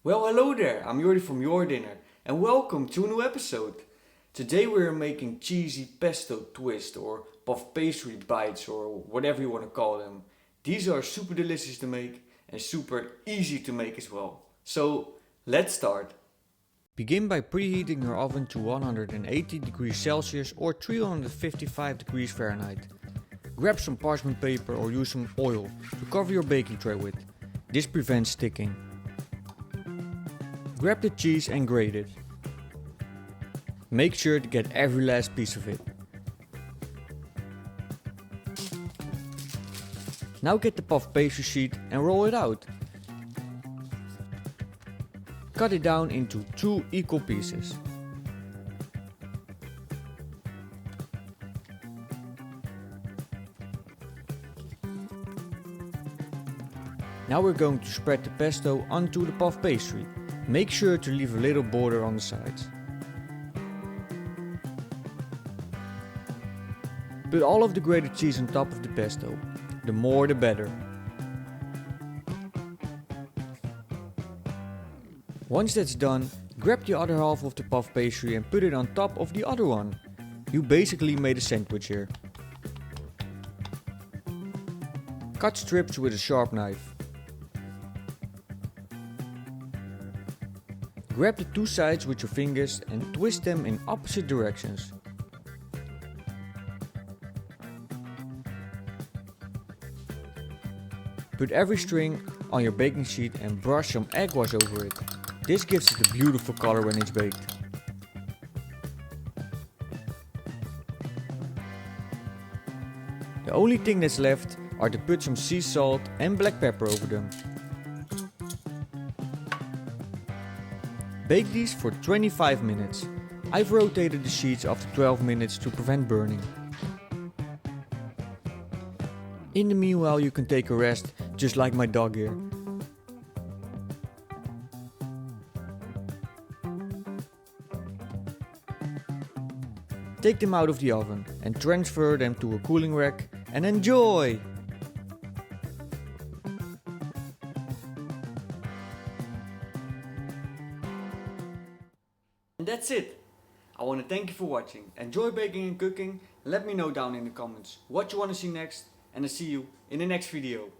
Well, hello there, I'm Jordi from JorDinner and welcome to a new episode. Today we're making cheesy pesto twist or puff pastry bites or whatever you want to call them. These are super delicious to make and super easy to make as well. So, let's start. Begin by preheating your oven to 180 degrees Celsius or 355 degrees Fahrenheit. Grab some parchment paper or use some oil to cover your baking tray with. This prevents sticking. Grab the cheese and grate it. Make sure to get every last piece of it. Now get the puff pastry sheet and roll it out. Cut it down into 2 equal pieces. Now we're going to spread the pesto onto the puff pastry. Make sure to leave a little border on the sides. Put all of the grated cheese on top of the pesto. The more the better. Once that's done, grab the other half of the puff pastry and put it on top of the other one. You basically made a sandwich here. Cut strips with a sharp knife. Grab the 2 sides with your fingers and twist them in opposite directions. Put every string on your baking sheet and brush some egg wash over it. This gives it a beautiful color when it's baked. The only thing that's left are to put some sea salt and black pepper over them. Bake these for 25 minutes. I've rotated the sheets after 12 minutes to prevent burning. In the meanwhile you can take a rest, just like my dog here. Take them out of the oven and transfer them to a cooling rack and enjoy! And that's it! I want to thank you for watching. Enjoy baking and cooking. Let me know down in the comments what you want to see next and I'll see you in the next video.